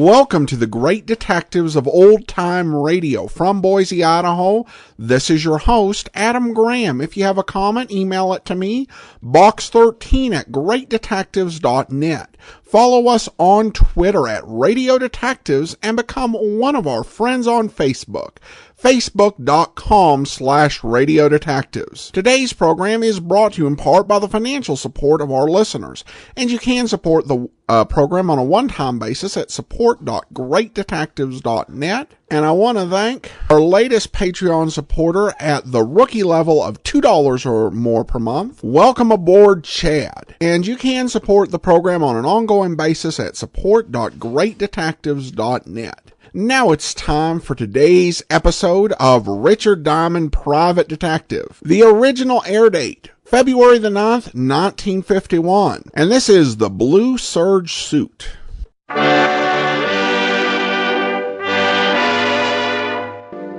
Welcome to the Great Detectives of Old Time Radio from Boise, Idaho. This is your host, Adam Graham. If you have a comment, email it to me, box13@greatdetectives.net. Follow us on Twitter at Radio Detectives and become one of our friends on Facebook. Facebook.com/Radio Detectives. Today's program is brought to you in part by the financial support of our listeners, and you can support the program on a one-time basis at support.greatdetectives.net. And I want to thank our latest Patreon supporter at the rookie level of $2 or more per month. Welcome aboard, Chad. And you can support the program on an ongoing basis at support.greatdetectives.net. Now it's time for today's episode of Richard Diamond, Private Detective. The original air date, February the 9th, 1951. And this is The Blue Serge Suit.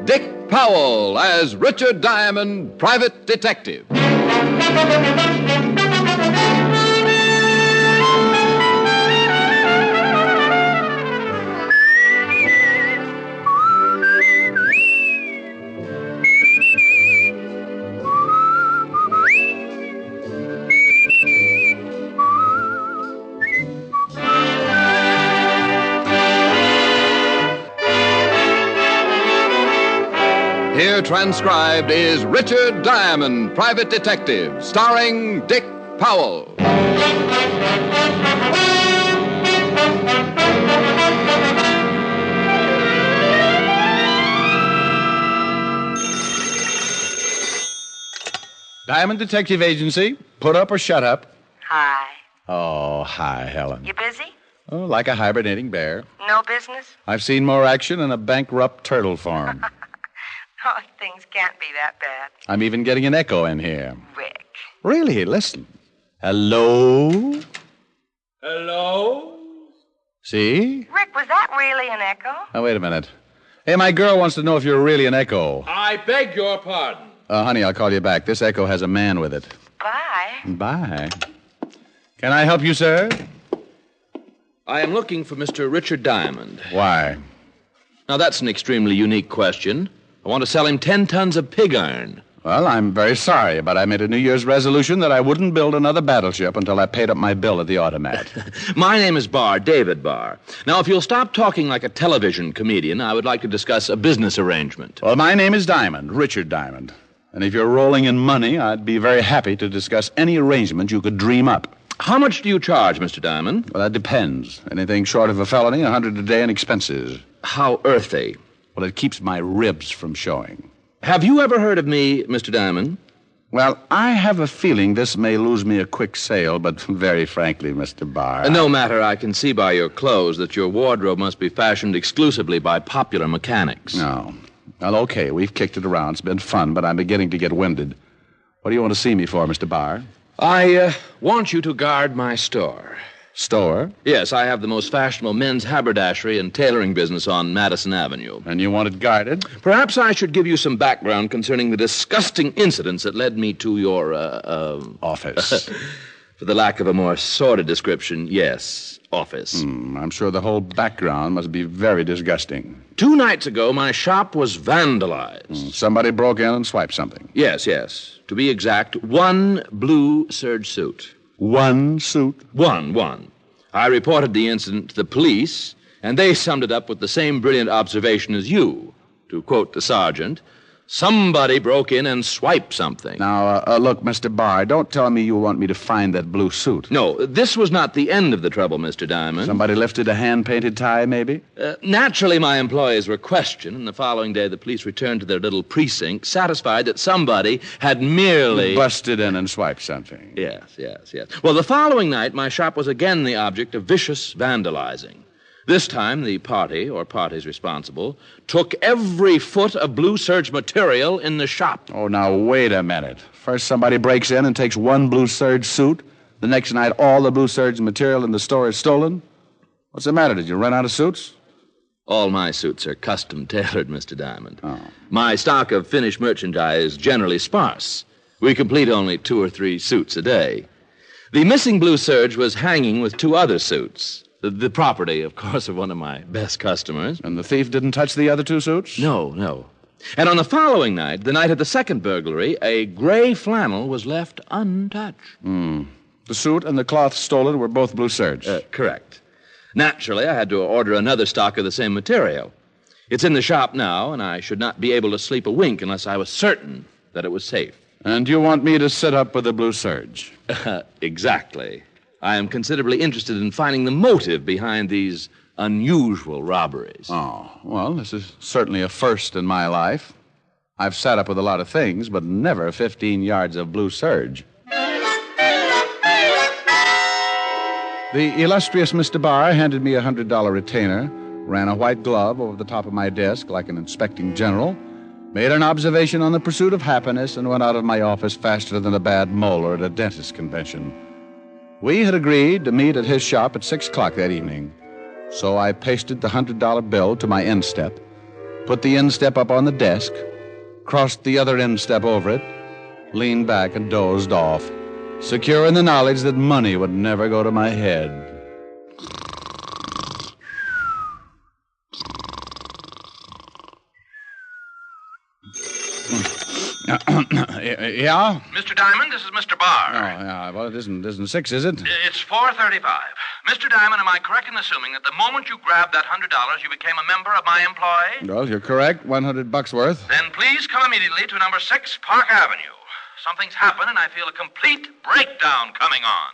Dick Powell as Richard Diamond, Private Detective. Here transcribed is Richard Diamond, Private Detective, starring Dick Powell. Diamond Detective Agency, put up or shut up. Hi. Oh, hi, Helen. You busy? Oh, like a hibernating bear. No business? I've seen more action in a bankrupt turtle farm. Oh, things can't be that bad. I'm even getting an echo in here. Rick. Really? Listen. Hello? Hello? See? Rick, was that really an echo? Oh, wait a minute. Hey, my girl wants to know if you're really an echo. I beg your pardon. Honey, I'll call you back. This echo has a man with it. Bye. Bye. Can I help you, sir? I am looking for Mr. Richard Diamond. Why? Now, that's an extremely unique question. I want to sell him 10 tons of pig iron. Well, I'm very sorry, but I made a New Year's resolution that I wouldn't build another battleship until I paid up my bill at the automat. My name is Barr, David Barr. Now, if you'll stop talking like a television comedian, I would like to discuss a business arrangement. Well, my name is Diamond, Richard Diamond. And if you're rolling in money, I'd be very happy to discuss any arrangement you could dream up. How much do you charge, Mr. Diamond? Well, that depends. Anything short of a felony, $100 a day in expenses. How earthy? Well, it keeps my ribs from showing. Have you ever heard of me, Mr. Diamond? Well, I have a feeling this may lose me a quick sale, but very frankly, Mr. Barr... No matter, I can see by your clothes that your wardrobe must be fashioned exclusively by popular mechanics. No. Well, okay, we've kicked it around. It's been fun, but I'm beginning to get winded. What do you want to see me for, Mr. Barr? I want you to guard my store. Store? Yes, I have the most fashionable men's haberdashery and tailoring business on Madison Avenue. And you want it guarded? Perhaps I should give you some background concerning the disgusting incidents that led me to your, office. For the lack of a more sordid description, yes, office. I'm sure the whole background must be very disgusting. 2 nights ago, my shop was vandalized. Somebody broke in and swiped something. Yes. To be exact, 1 blue serge suit. 1 suit? One. I reported the incident to the police, and they summed it up with the same brilliant observation as you. To quote the sergeant, somebody broke in and swiped something. Now, look, Mr. Barr, don't tell me you want me to find that blue suit. No, this was not the end of the trouble, Mr. Diamond. Somebody lifted a hand-painted tie, maybe? Naturally, my employees were questioned, and the following day the police returned to their little precinct, satisfied that somebody had merely... busted in and swiped something. Yes. Well, the following night, my shop was again the object of vicious vandalizing. This time, the party, or parties responsible, took every foot of blue serge material in the shop. Oh, now, wait a minute. First, somebody breaks in and takes 1 blue serge suit. The next night, all the blue serge material in the store is stolen. What's the matter? Did you run out of suits? All my suits are custom-tailored, Mr. Diamond. Oh. My stock of finished merchandise is generally sparse. We complete only 2 or 3 suits a day. The missing blue serge was hanging with 2 other suits. The property, of course, of one of my best customers. And the thief didn't touch the other two suits? No. And on the following night, the night of the second burglary, a gray flannel was left untouched. The suit and the cloth stolen were both blue serge. Correct. Naturally, I had to order another stock of the same material. It's in the shop now, and I should not be able to sleep a wink unless I was certain that it was safe. And you want me to sit up with the blue serge? Exactly. I am considerably interested in finding the motive behind these unusual robberies. Oh, well, this is certainly a first in my life. I've sat up with a lot of things, but never 15 yards of blue serge. The illustrious Mr. Barr handed me a $100 retainer, ran a white glove over the top of my desk like an inspecting general, made an observation on the pursuit of happiness, and went out of my office faster than a bad molar at a dentist convention. We had agreed to meet at his shop at 6 o'clock that evening. So I pasted the $100 bill to my instep, put the instep up on the desk, crossed the other instep over it, leaned back and dozed off, secure in the knowledge that money would never go to my head. Yeah? Mr. Diamond, this is Mr. Barr. Oh, yeah. Well, it isn't 6, is it? It's 4:35. Mr. Diamond, am I correct in assuming that the moment you grabbed that $100, you became a member of my employ? Well, you're correct. $100 worth. Then please come immediately to number 6 Park Avenue. Something's happened, and I feel a complete breakdown coming on.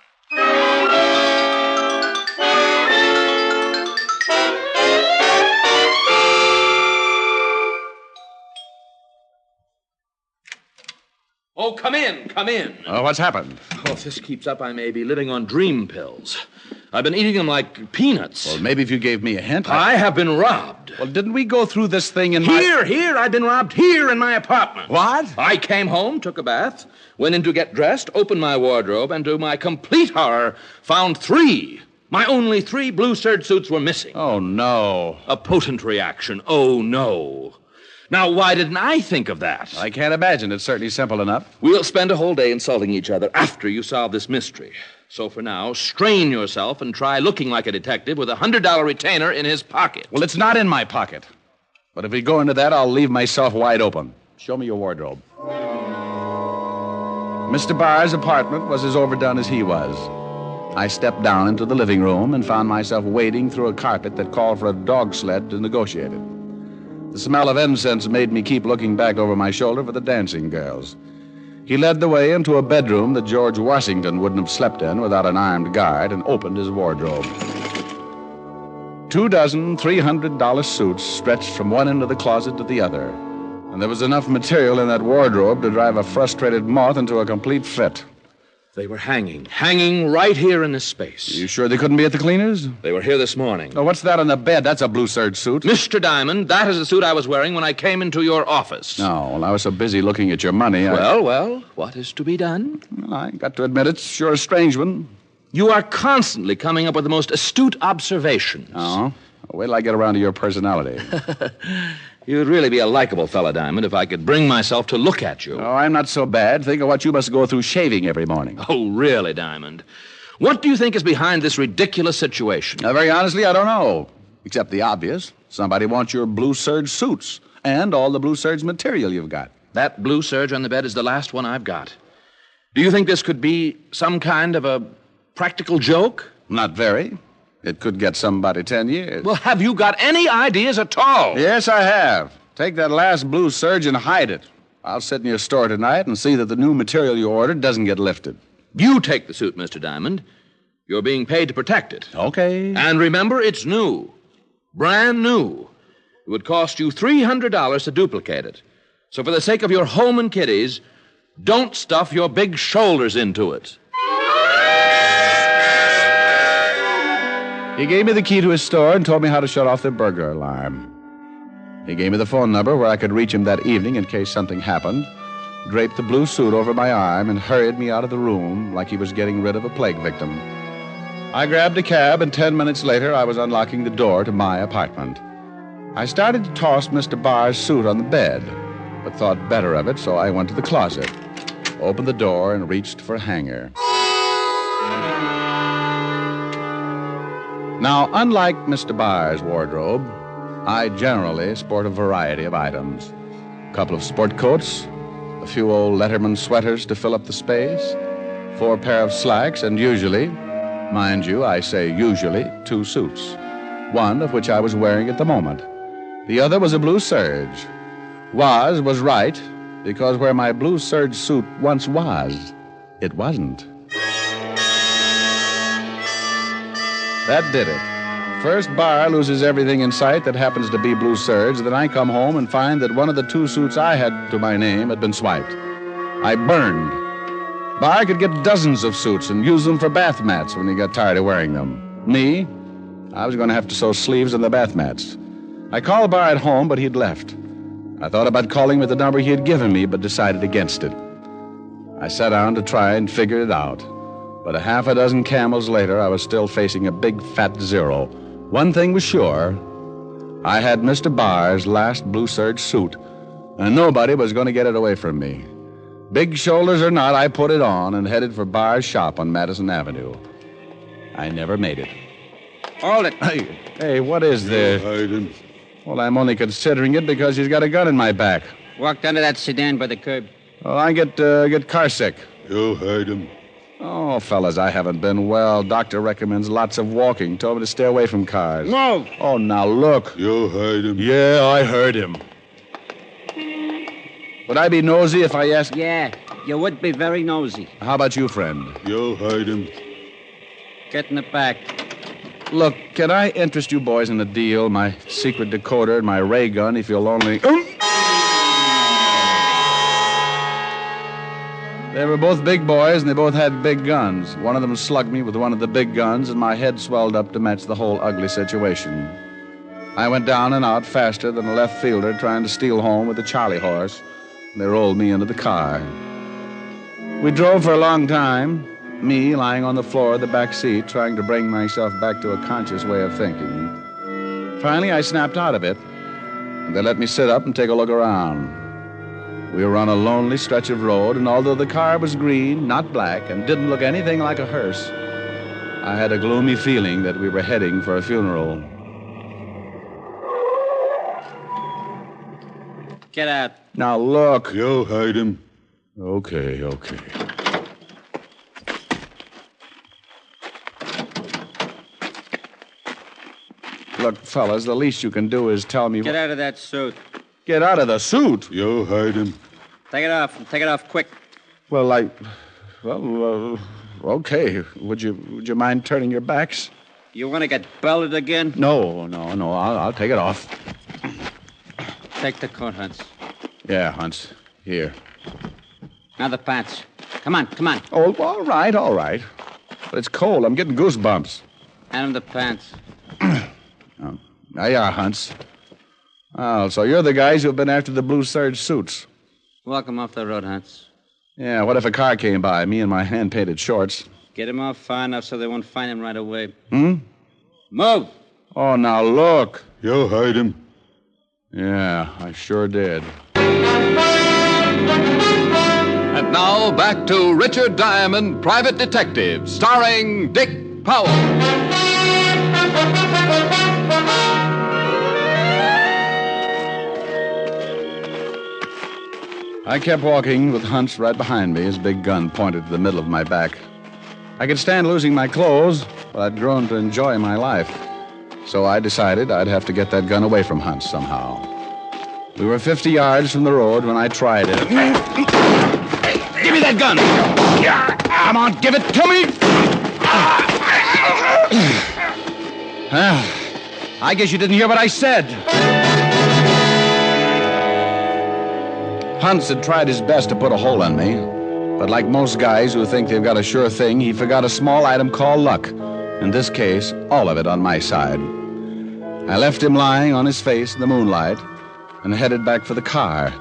Oh, come in. Oh, what's happened? Oh, if this keeps up, I may be living on dream pills. I've been eating them like peanuts. Well, maybe if you gave me a hint. I have been robbed. Well, didn't we go through this thing in Here, I've been robbed here in my apartment. What? I came home, took a bath, went in to get dressed, opened my wardrobe, and to my complete horror, found 3. My only 3 blue serge suits were missing. Oh, no. A potent reaction. Oh, no. Now, why didn't I think of that? I can't imagine. It's certainly simple enough. We'll spend a whole day insulting each other after you solve this mystery. So for now, strain yourself and try looking like a detective with a $100 retainer in his pocket. Well, it's not in my pocket. But if we go into that, I'll leave myself wide open. Show me your wardrobe. Mr. Barr's apartment was as overdone as he was. I stepped down into the living room and found myself wading through a carpet that called for a dog sled to negotiate it. The smell of incense made me keep looking back over my shoulder for the dancing girls. He led the way into a bedroom that George Washington wouldn't have slept in without an armed guard and opened his wardrobe. 2 dozen $300 suits stretched from one end of the closet to the other, and there was enough material in that wardrobe to drive a frustrated moth into a complete fit. They were hanging right here in this space. You sure they couldn't be at the cleaners? They were here this morning. Oh, what's that on the bed? That's a blue serge suit. Mr. Diamond, that is the suit I was wearing when I came into your office. No, well, I was so busy looking at your money. Well, what is to be done? Well, I got to admit it's sure a strange one. You are constantly coming up with the most astute observations. Oh? Well, wait till I get around to your personality. You'd really be a likable fellow, Diamond, if I could bring myself to look at you. Oh, I'm not so bad. Think of what you must go through shaving every morning. Oh, really, Diamond? What do you think is behind this ridiculous situation? Very honestly, I don't know. Except the obvious. Somebody wants your blue serge suits and all the blue serge material you've got. That blue serge on the bed is the last one I've got. Do you think this could be some kind of a practical joke? Not very. It could get somebody 10 years. Well, have you got any ideas at all? Yes, I have. Take that last blue serge and hide it. I'll sit in your store tonight and see that the new material you ordered doesn't get lifted. You take the suit, Mr. Diamond. You're being paid to protect it. Okay. And remember, it's new. Brand new. It would cost you $300 to duplicate it. So for the sake of your home and kiddies, don't stuff your big shoulders into it. He gave me the key to his store and told me how to shut off the burglar alarm. He gave me the phone number where I could reach him that evening in case something happened, draped the blue suit over my arm, and hurried me out of the room like he was getting rid of a plague victim. I grabbed a cab, and 10 minutes later, I was unlocking the door to my apartment. I started to toss Mr. Barr's suit on the bed, but thought better of it, so I went to the closet, opened the door, and reached for a hanger. Now, unlike Mr. Barr's wardrobe, I generally sport a variety of items. A couple of sport coats, a few old Letterman sweaters to fill up the space, 4 pair of slacks, and usually, mind you, I say usually, 2 suits. One of which I was wearing at the moment. The other was a blue serge. Was right, because where my blue serge suit once was, it wasn't. That did it. First, Barr loses everything in sight that happens to be blue serge. Then I come home and find that one of the 2 suits I had to my name had been swiped. I burned. Barr could get dozens of suits and use them for bath mats when he got tired of wearing them. Me, I was going to have to sew sleeves on the bath mats. I called Barr at home, but he'd left. I thought about calling with the number he had given me, but decided against it. I sat down to try and figure it out. But a half a dozen camels later, I was still facing a big fat 0. One thing was sure. I had Mr. Barr's last blue serge suit, and nobody was going to get it away from me. Big shoulders or not, I put it on and headed for Barr's shop on Madison Avenue. I never made it. Hold it. Hey, what is this? Well, I'm only considering it because he's got a gun in my back. Walked under that sedan by the curb. Well, I get car sick. You heard him. Oh, fellas, I haven't been well. Doctor recommends lots of walking. Told me to stay away from cars. Move! Oh, now look. You heard him. Yeah, I heard him. Would I be nosy if I asked? Yeah, you would be very nosy. How about you, friend? You heard him. Get in the back. Look, can I interest you boys in a deal? My secret decoder and my ray gun, if you'll only... They were both big boys, and they both had big guns. One of them slugged me with one of the big guns, and my head swelled up to match the whole ugly situation. I went down and out faster than a left fielder trying to steal home with a Charlie horse, and they rolled me into the car. We drove for a long time, me lying on the floor of the back seat, trying to bring myself back to a conscious way of thinking. Finally, I snapped out of it, and they let me sit up and take a look around. We were on a lonely stretch of road, and although the car was green, not black, and didn't look anything like a hearse, I had a gloomy feeling that we were heading for a funeral. Get out. Now, look. You heard him. Okay. Look, fellas, the least you can do is tell me... Get out of that suit. Get out of the suit? You heard him. Take it off, and take it off quick. Well, okay. Would you mind turning your backs? You want to get belted again? No. I'll take it off. Take the coat, Hunts. Yeah, Hunts. Here. Now the pants. Come on. Oh, all right. But it's cold. I'm getting goosebumps. Hand him the pants. There you are, Hunts. Oh, so you're the guys who've been after the blue serge suits. Walk him off the road, Hunts. Yeah, what if a car came by, me in my hand-painted shorts? Get him off far enough so they won't find him right away. Move! Oh, now look. You heard him. Yeah, I sure did. And now, back to Richard Diamond, Private Detective, starring Dick Powell. I kept walking with Hunts right behind me, his big gun pointed to the middle of my back. I could stand losing my clothes, but I'd grown to enjoy my life. So I decided I'd have to get that gun away from Hunts somehow. We were 50 yards from the road when I tried it. Give me that gun! Come on, give it to me! I guess you didn't hear what I said. Hunts had tried his best to put a hold on me, but like most guys who think they've got a sure thing, he forgot a small item called luck. In this case, all of it on my side. I left him lying on his face in the moonlight and headed back for the car.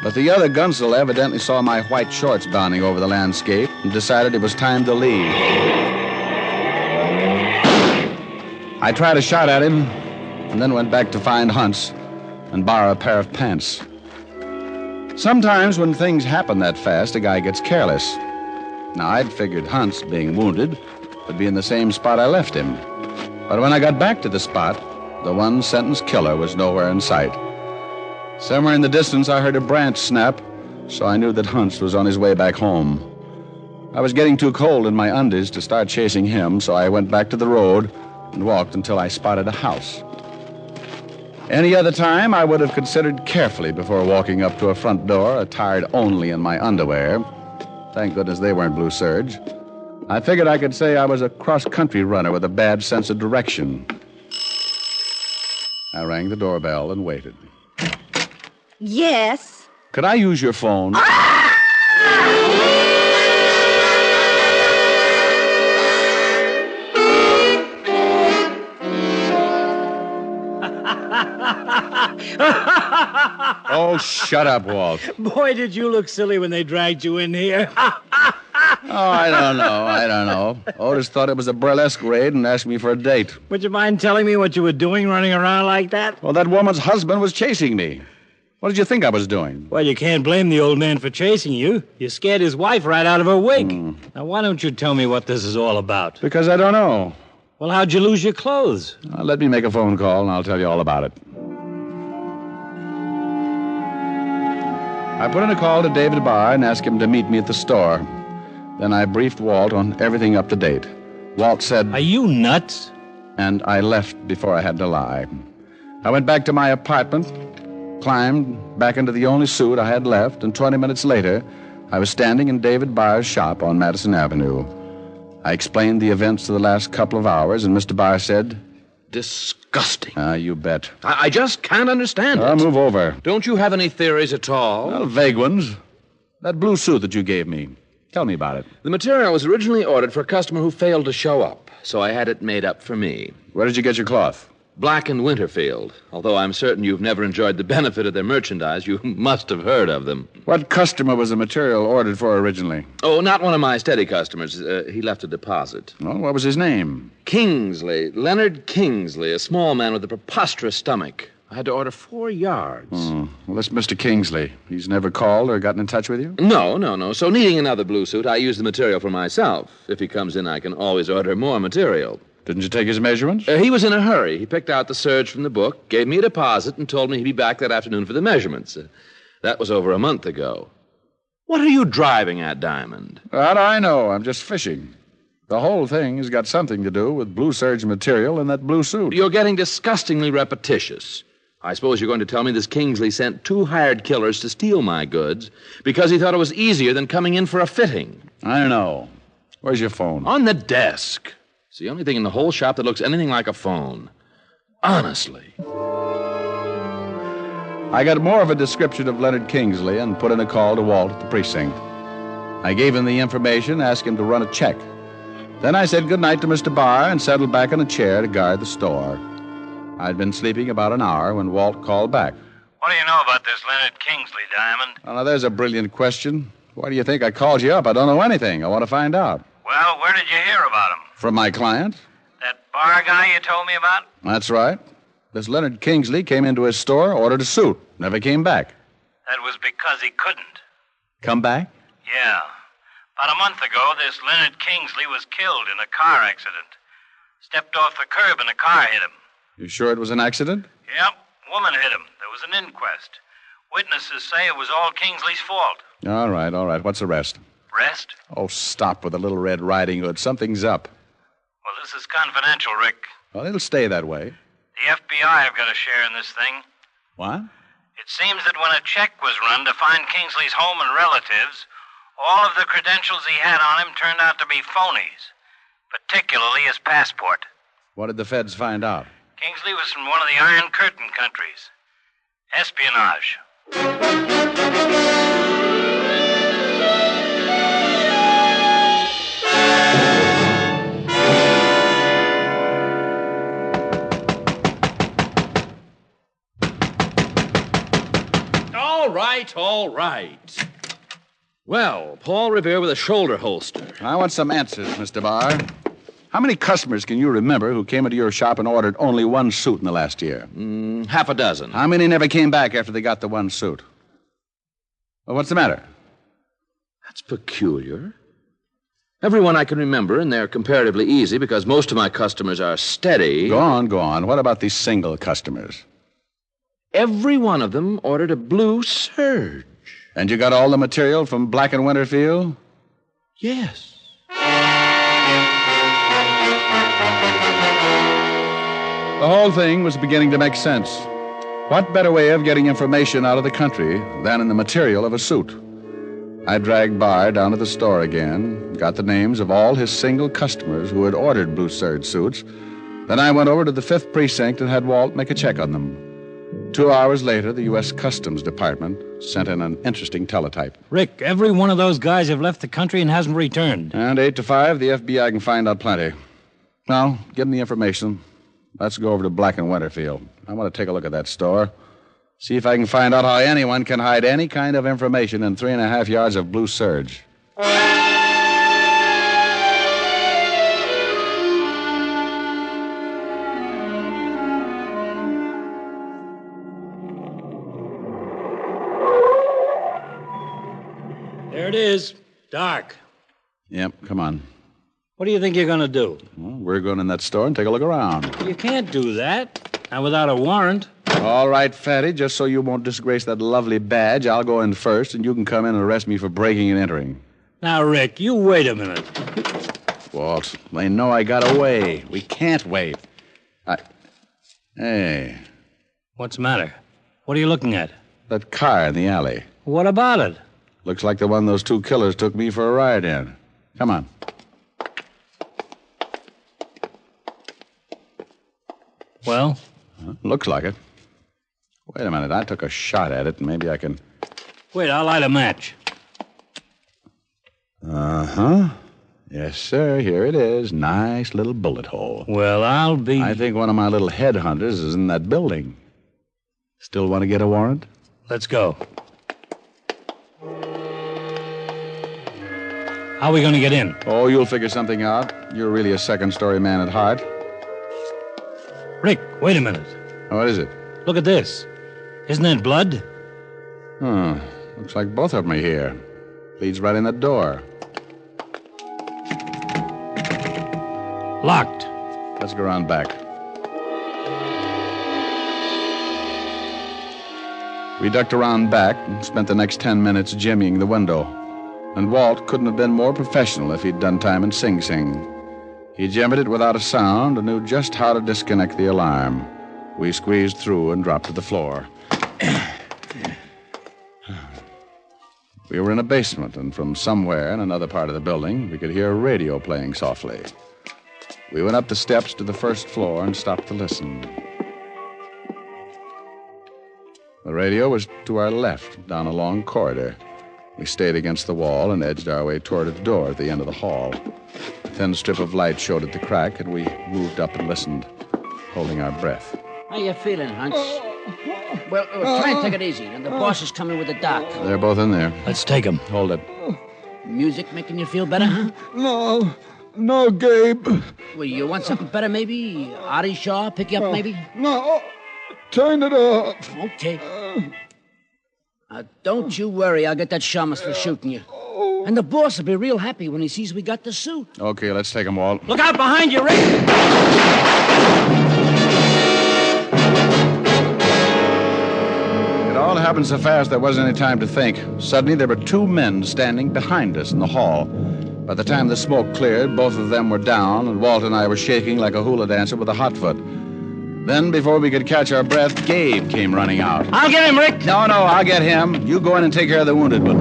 But the other gunsel evidently saw my white shorts bounding over the landscape and decided it was time to leave. I tried a shot at him and then went back to find Hunts and borrow a pair of pants. Sometimes when things happen that fast, a guy gets careless. Now, I'd figured Hunts, being wounded, would be in the same spot I left him. But when I got back to the spot, the one-sentence killer was nowhere in sight. Somewhere in the distance, I heard a branch snap, so I knew that Hunts was on his way back home. I was getting too cold in my undies to start chasing him, so I went back to the road and walked until I spotted a house. Any other time, I would have considered carefully before walking up to a front door, attired only in my underwear. Thank goodness they weren't blue serge. I figured I could say I was a cross-country runner with a bad sense of direction. I rang the doorbell and waited. Yes? Could I use your phone? Oh, shut up, Walt. Boy, did you look silly when they dragged you in here. Oh, I don't know. Otis thought it was a burlesque raid and asked me for a date. Would you mind telling me what you were doing running around like that? Well, that woman's husband was chasing me. What did you think I was doing? Well, you can't blame the old man for chasing you. You scared his wife right out of her wig. Now, why don't you tell me what this is all about? Because I don't know. Well, how'd you lose your clothes? Let me make a phone call and I'll tell you all about it. I put in a call to David Barr and asked him to meet me at the store. Then I briefed Walt on everything up to date. Walt said, "Are you nuts?" And I left before I had to lie. I went back to my apartment, climbed back into the only suit I had left, and 20 minutes later, I was standing in David Barr's shop on Madison Avenue. I explained the events of the last couple of hours, and Mr. Barr said, Disgusting. You bet. I just can't understand it. Move over. Don't you have any theories at all? Well, vague ones. That blue suit that you gave me. Tell me about it. The material was originally ordered for a customer who failed to show up, so I had it made up for me. Where did you get your cloth? Black & Winterfield. Although I'm certain you've never enjoyed the benefit of their merchandise, you must have heard of them. What customer was the material ordered for originally? Oh, not one of my steady customers. He left a deposit. Well, what was his name? Kingsley. Leonard Kingsley, a small man with a preposterous stomach. I had to order 4 yards. Well, that's Mr. Kingsley. He's never called or gotten in touch with you? No. So needing another blue suit, I use the material for myself. If he comes in, I can always order more material. Didn't you take his measurements? He was in a hurry. He picked out the Serge from the book, gave me a deposit, and told me he'd be back that afternoon for the measurements. That was over a month ago. What are you driving at, Diamond? How do I know? I'm just fishing. The whole thing has got something to do with blue serge material in that blue suit. You're getting disgustingly repetitious. I suppose you're going to tell me this Kingsley sent 2 hired killers to steal my goods because he thought it was easier than coming in for a fitting. I don't know. Where's your phone? On the desk. It's the only thing in the whole shop that looks anything like a phone. Honestly. I got more of a description of Leonard Kingsley and put in a call to Walt at the precinct. I gave him the information, asked him to run a check. Then I said goodnight to Mr. Barr and settled back in a chair to guard the store. I'd been sleeping about an hour when Walt called back. What do you know about this Leonard Kingsley, Diamond? Oh, now, there's a brilliant question. Why do you think I called you up? I don't know anything. I want to find out. Well, where did you hear about him? From my client? That bar guy you told me about? That's right. This Leonard Kingsley came into his store, ordered a suit, never came back. That was because he couldn't. Come back? Yeah. About a month ago, this Leonard Kingsley was killed in a car accident. Stepped off the curb and a car hit him. You sure it was an accident? Yep. Woman hit him. There was an inquest. Witnesses say it was all Kingsley's fault. All right. What's the rest? Rest? Oh, stop with the Little Red Riding Hood. Something's up. Well, this is confidential, Rick. Well, it'll stay that way. The FBI have got a share in this thing. What? It seems that when a check was run to find Kingsley's home and relatives, all of the credentials he had on him turned out to be phonies, particularly his passport. What did the feds find out? Kingsley was from one of the Iron Curtain countries. Espionage. All right. Well, Paul Revere with a shoulder holster. I want some answers, Mr. Barr. How many customers can you remember who came into your shop and ordered only one suit in the last year? Half a dozen. How many never came back after they got the one suit? Well, what's the matter? That's peculiar. Everyone I can remember, and they're comparatively easy because most of my customers are steady. Go on. What about these single customers? Every one of them ordered a blue Serge. And you got all the material from Black and Winterfield? Yes. The whole thing was beginning to make sense. What better way of getting information out of the country than in the material of a suit? I dragged Barr down to the store again, got the names of all his single customers who had ordered blue serge suits. Then I went over to the 5th Precinct and had Walt make a check on them. 2 hours later, the U.S. Customs Department sent in an interesting teletype. Rick, every one of those guys have left the country and hasn't returned. And 8 to 5, the FBI can find out plenty. Well, give them the information. Let's go over to Black and Winterfield. I want to take a look at that store. See if I can find out how anyone can hide any kind of information in 3.5 yards of blue serge. There it is. Dark. Yep, come on. What do you think you're going to do? Well, we're going in that store and take a look around. You can't do that. Not without a warrant. All right, Fatty, just so you won't disgrace that lovely badge, I'll go in first, and you can come in and arrest me for breaking and entering. Now, Rick, you wait a minute. Walt, they know I got away. We can't wait. Hey. What's the matter? What are you looking at? That car in the alley. What about it? Looks like the one those two killers took me for a ride in. Come on. Well? Looks like it. Wait a minute. I took a shot at it, and maybe I can... Wait, I'll light a match. Uh-huh. Yes, sir. Here it is. Nice little bullet hole. Well, I'll be... I think one of my little headhunters is in that building. Still want to get a warrant? Let's go. How are we going to get in? Oh, you'll figure something out. You're really a second-story man at heart. Rick, wait a minute. What is it? Look at this. Isn't that blood? Huh. Looks like both of them are here. Leads right in that door. Locked. Let's go around back. We ducked around back and spent the next 10 minutes jimmying the window. And Walt couldn't have been more professional if he'd done time in Sing Sing. He jimmied it without a sound and knew just how to disconnect the alarm. We squeezed through and dropped to the floor. We were in a basement, and from somewhere in another part of the building, we could hear a radio playing softly. We went up the steps to the first floor and stopped to listen. The radio was to our left, down a long corridor. We stayed against the wall and edged our way toward a door at the end of the hall. A thin strip of light showed at the crack, and we moved up and listened, holding our breath. How you feeling, Hunts? Well, try and take it easy. And the boss is coming with the doc. They're both in there. Let's take them. Hold it. Music making you feel better, huh? No, Gabe. Well, you want something better, maybe? Artie Shaw pick you up, maybe? No, turn it off. Okay. Don't you worry. I'll get that shamus for shooting you. And the boss will be real happy when he sees we got the suit. Okay, let's take them, Walt. Look out behind you, Rick! It all happened so fast there wasn't any time to think. Suddenly, there were two men standing behind us in the hall. By the time the smoke cleared, both of them were down, and Walt and I were shaking like a hula dancer with a hot foot. Then, before we could catch our breath, Gabe came running out. I'll get him, Rick! No, I'll get him. You go in and take care of the wounded one.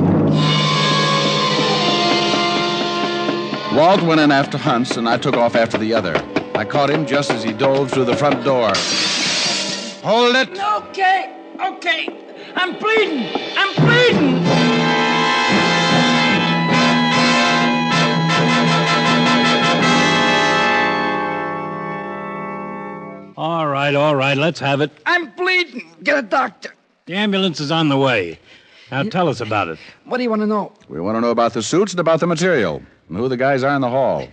Walt went in after Hunts, and I took off after the other. I caught him just as he dove through the front door. Hold it! Okay. I'm bleeding. All right, let's have it. I'm bleeding. Get a doctor. The ambulance is on the way. Now tell us about it. What do you want to know? We want to know about the suits and about the material, and who the guys are in the hall.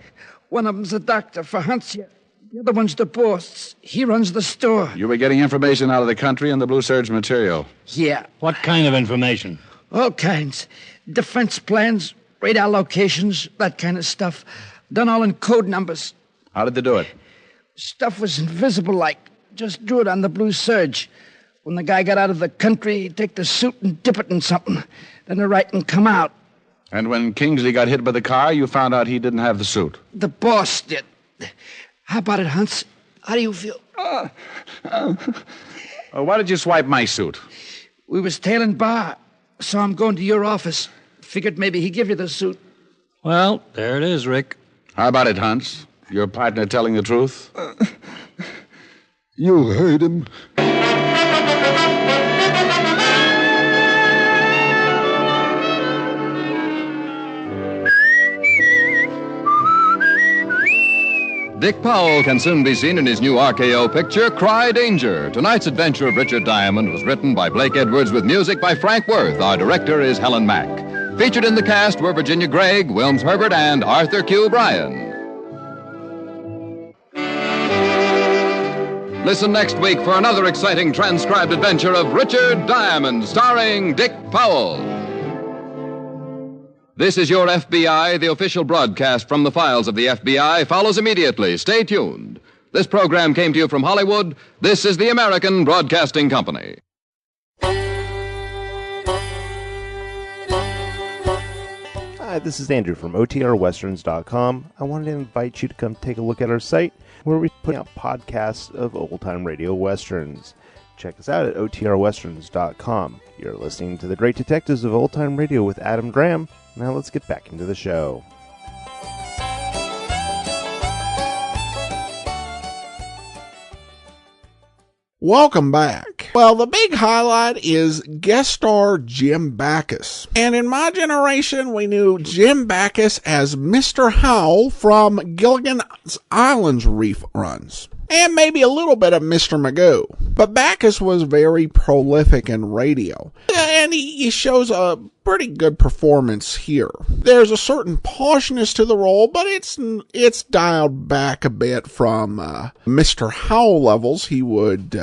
One of them's a doctor for Hunts here. The other one's the boss. He runs the store. You were getting information out of the country and the blue serge material. Yeah. What kind of information? All kinds. Defense plans, radar locations, that kind of stuff. Done all in code numbers. How did they do it? Stuff was invisible like. Just drew it on the blue Serge. When the guy got out of the country, he'd take the suit and dip it in something. Then the writing come out. And when Kingsley got hit by the car, you found out he didn't have the suit. The boss did. How about it, Hunts? How do you feel? Why did you swipe my suit? We was tailing Bar. Saw him going to your office. Figured maybe he'd give you the suit. Well, there it is, Rick. How about it, Hunts? Your partner telling the truth? You heard him. Dick Powell can soon be seen in his new RKO picture, Cry Danger. Tonight's adventure of Richard Diamond was written by Blake Edwards with music by Frank Worth. Our director is Helen Mack. Featured in the cast were Virginia Gregg, Wilms Herbert, and Arthur Q. Bryan. Listen next week for another exciting transcribed adventure of Richard Diamond, starring Dick Powell. This is Your FBI. The official broadcast from the files of the FBI follows immediately. Stay tuned. This program came to you from Hollywood. This is the American Broadcasting Company. Hi, this is Andrew from OTRWesterns.com. I wanted to invite you to come take a look at our site where we put out podcasts of old-time radio westerns. Check us out at OTRWesterns.com. You're listening to The Great Detectives of Old Time Radio with Adam Graham. Now let's get back into the show. Welcome back. Well, the big highlight is guest star Jim Backus. And in my generation, we knew Jim Backus as Mr. Howell from Gilligan's Island's reruns. And maybe a little bit of Mr. Magoo. But Backus was very prolific in radio. And he shows a pretty good performance here. There's a certain poshness to the role, but it's dialed back a bit from Mr. Howell levels he would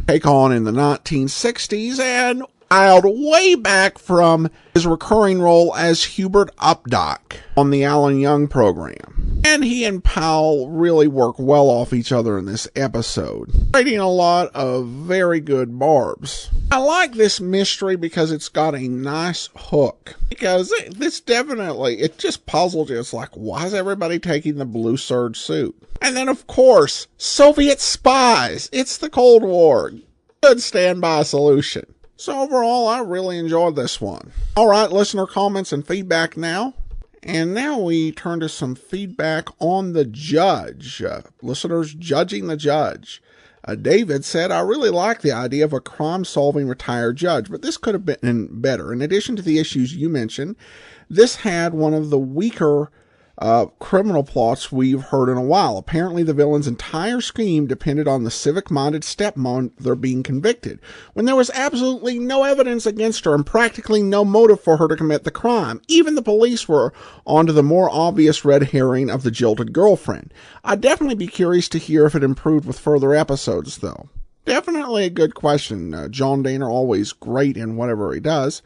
take on in the 1960s, and dialed way back from his recurring role as Hubert Updike on the Alan Young program. And he and Powell really work well off each other in this episode, creating a lot of very good barbs. I like this mystery because it's got a nice hook. Because this definitely, it just puzzles you. It's like, why is everybody taking the blue Serge suit? And then, of course, Soviet spies. It's the Cold War. Good standby solution. So overall, I really enjoyed this one. All right, listener comments and feedback now. And now we turn to some feedback on The Judge. Listeners judging The Judge. David said, I really like the idea of a crime-solving retired judge, but this could have been better. In addition to the issues you mentioned, this had one of the weaker criminal plots we've heard in a while. Apparently, the villain's entire scheme depended on the civic-minded stepmother being convicted, when there was absolutely no evidence against her and practically no motive for her to commit the crime. Even the police were onto the more obvious red herring of the jilted girlfriend. I'd definitely be curious to hear if it improved with further episodes, though. Definitely a good question. John Dana always great in whatever he does.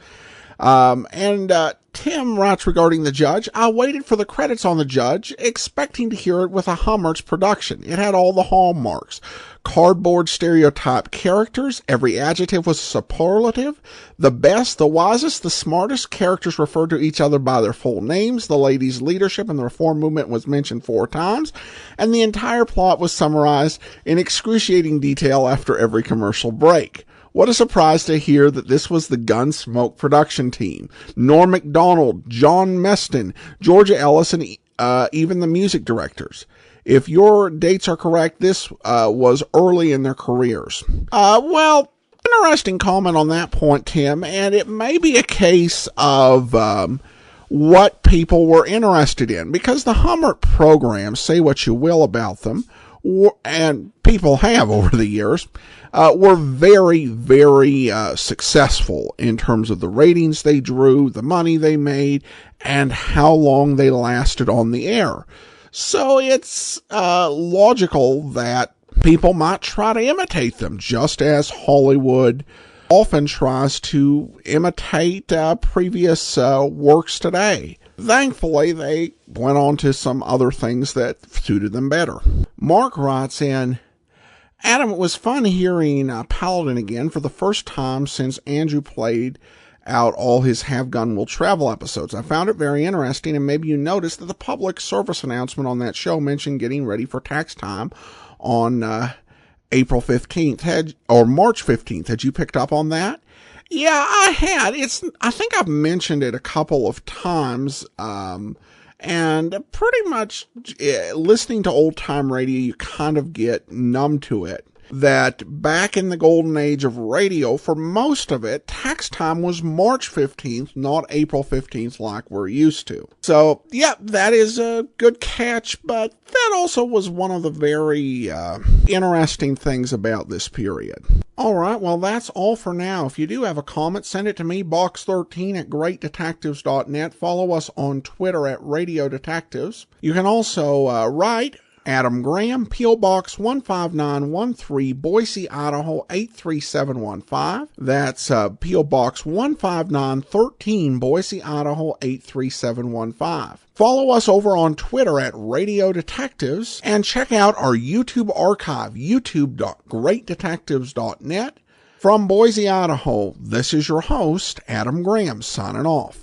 Tim writes regarding The Judge, I waited for the credits on The Judge, expecting to hear it with a Hummer's production. It had all the hallmarks. Cardboard stereotype characters. Every adjective was superlative. The best, the wisest, the smartest. Characters referred to each other by their full names. The ladies' leadership in the reform movement was mentioned 4 times. And the entire plot was summarized in excruciating detail after every commercial break. What a surprise to hear that this was the Gunsmoke production team. Norm MacDonald, John Meston, Georgia Ellis, and even the music directors. If your dates are correct, this was early in their careers. Interesting comment on that point, Tim, and it may be a case of what people were interested in, because the Hummer programs, say what you will about them, and people have over the years, were very, very successful in terms of the ratings they drew, the money they made, and how long they lasted on the air. So it's logical that people might try to imitate them, just as Hollywood often tries to imitate previous works today. thankfully, they went on to some other things that suited them better. Mark writes in, Adam, it was fun hearing Paladin again for the first time since Andrew played out all his Have Gun Will Travel episodes. I found it very interesting, and maybe you noticed that the public service announcement on that show mentioned getting ready for tax time on April 15th, or March 15th. Had you picked up on that? Yeah, I had. I think I've mentioned it a couple of times, and pretty much listening to old-time radio, you kind of get numb to it. That back in the golden age of radio, for most of it, tax time was March 15th, not April 15th like we're used to. So, yeah, that is a good catch, but that also was one of the very interesting things about this period. All right, well, that's all for now. If you do have a comment, send it to me, box13 at greatdetectives.net. Follow us on Twitter at Radio Detectives. You can also write Adam Graham, P.O. Box 15913, Boise, Idaho 83715. That's P.O. Box 15913, Boise, Idaho 83715. Follow us over on Twitter at Radio Detectives, and check out our YouTube archive, youtube.greatdetectives.net. From Boise, Idaho, this is your host, Adam Graham, signing off.